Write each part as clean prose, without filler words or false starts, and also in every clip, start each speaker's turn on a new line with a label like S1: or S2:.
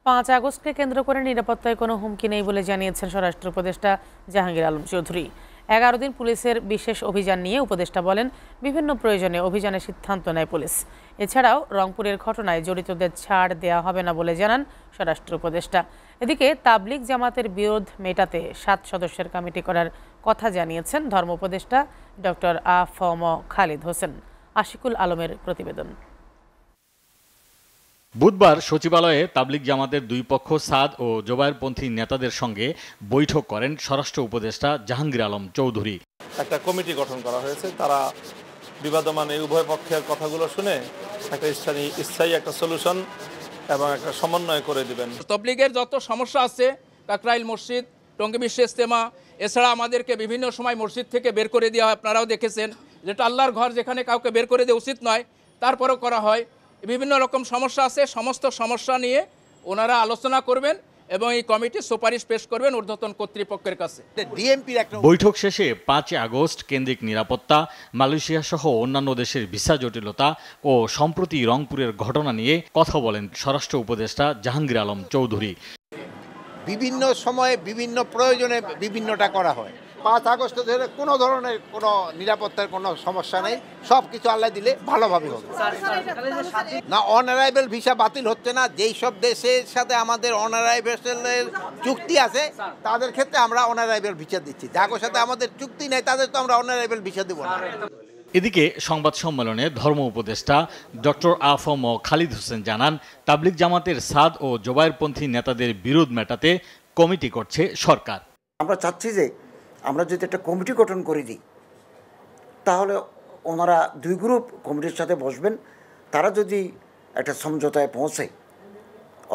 S1: 5 আগস্টকে কেন্দ্র করে নিরাপত্তায় কোনো হুমকি নেই বলে জানিয়েছেন স্বরাষ্ট্র উপদেষ্টা জাহাঙ্গীর আলম চৌধুরী। 11 দিন পুলিশের বিশেষ অভিযান নিয়ে উপদেষ্টা বলেন, বিভিন্ন প্রয়োজনে অভিযানের সিদ্ধান্ত নেয় পুলিশ। এছাড়াও রংপুরের ঘটনায় জড়িতদের ছাড় দেওয়া হবে না বলে জানান স্বরাষ্ট্র উপদেষ্টা। এদিকে তাবলিগ জামাতের বিরোধ মেটাতে 7 সদস্যের কমিটি করার কথা জানিয়েছেন ধর্ম উপদেষ্টা ডক্টর আ.ফ.ম. খালিদ হোসেন। আশিকুল আলমের প্রতিবেদন।
S2: বুধবার সচিবালয়ে তাবলিগ জামাতের দুই পক্ষ সাদ ও জোবায়েরপন্থী নেতাদের সঙ্গে বৈঠক করেন স্বরাষ্ট্র উপদেষ্টা জাহাঙ্গীর আলম চৌধুরী।
S3: একটা কমিটি গঠন করা হয়েছে, তারা বিবাদমান এই উভয় পক্ষের কথাগুলো শুনে একটা স্থায়ী একটা সলিউশন এবং একটা সমন্বয় করে দিবেন।
S4: তাবলিগের যত সমস্যা আছে, কাকরাইল মসজিদ, টঙ্গী বিশ্ব ইজতেমা, এছাড়া আমাদেরকে বিভিন্ন সময় মসজিদ থেকে বের করে দেওয়া হয়, আপনারাও দেখেছেন, যেটা আল্লাহর ঘর, যেখানে কাউকে বের করে দেওয়া উচিত নয়, তারপরেও করা হয়। বিভিন্ন রকম সমস্যা আছে, সমস্ত সমস্যা নিয়ে ওনারা আলোচনা করবেন এবং এই কমিটি সুপারিশ পেশ করবেন ঊর্ধ্বতন কর্তৃপক্ষের কাছে।
S2: বৈঠক শেষে 5 আগস্ট কেন্দ্রিক নিরাপত্তা, মালয়েশিয়া সহ অন্যান্য দেশের ভিসা জটিলতা ও সম্প্রতি রংপুরের ঘটনা নিয়ে কথা বলেন স্বরাষ্ট্র উপদেষ্টা জাহাঙ্গীর আলম চৌধুরী।
S5: বিভিন্ন সময়ে বিভিন্ন প্রয়োজনে বিভিন্নটা করা হয়। 5 আগস্ট ধরে কোনো ধরনের কোনো নিরাপত্তার কোনো সমস্যা নেই, সব কিছু আল্লাহ দিলে ভালোভাবে হবে। না, অনারাইভেল ভিসা বাতিল হচ্ছে না। যেই সব দেশের সাথে আমাদের অনারাইভেলের চুক্তি আছে তাদের ক্ষেত্রে আমরা অনারাইভেল ভিসা দিচ্ছি। যাদের সাথে আমাদের চুক্তি নেই তাদের তো আমরা অনারাইভেল ভিসা দেব না।
S2: এদিকে সংবাদ সম্মেলনে ধর্ম উপদেষ্টা ডক্টর আ.ফ.ম. খালিদ হোসেন জানান, তাবলিগ জামাতের সাদ ও জোবায়েরপন্থী নেতাদের বিরোধ মেটাতে কমিটি করছে সরকার।
S6: আমরা চাচ্ছি যে আমরা যদি একটা কমিটি গঠন করে দিই, তাহলে ওনারা দুই গ্রুপ কমিটির সাথে বসবেন। তারা যদি একটা সমঝোতায় পৌঁছে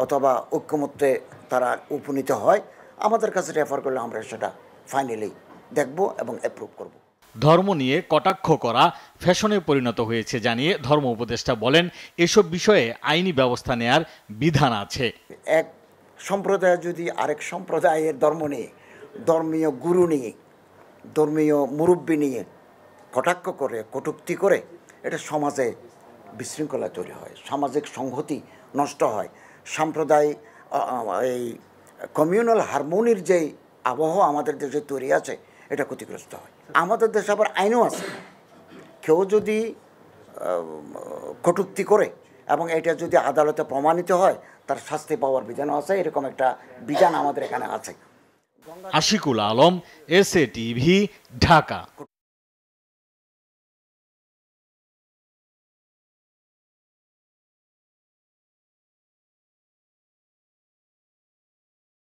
S6: অথবা ঐক্যমত্যে তারা উপনীত হয়, আমাদের কাছে রেফার করলে আমরা সেটা ফাইনালি দেখব এবং অ্যাপ্রুভ করব।
S2: ধর্ম নিয়ে কটাক্ষ করা ফ্যাশনে পরিণত হয়েছে জানিয়ে ধর্ম উপদেষ্টা বলেন, এসব বিষয়ে আইনি ব্যবস্থা নেয়ার বিধান আছে।
S6: এক সম্প্রদায় যদি আরেক সম্প্রদায়ের ধর্ম নিয়ে, ধর্মীয় গুরু নিয়ে, ধর্মীয় মুরব্বী নিয়ে কটাক্ষ করে, কটূক্তি করে, এটা সমাজে বিশৃঙ্খলা তৈরি হয়, সামাজিক সংহতি নষ্ট হয়, সাম্প্রদায়িক এই কমিউনাল হারমোনির যে আবহাওয়া আমাদের দেশে তৈরি আছে এটা ক্ষতিগ্রস্ত হয়। আমাদের দেশে আবার আইনও আছে, কেউ যদি কটূক্তি করে এবং এটা যদি আদালতে প্রমাণিত হয় তার শাস্তি পাওয়ার বিধানও আছে। এরকম একটা বিধান আমাদের এখানে আছে।
S2: Ashikul Alam, SA TV, Dhaka.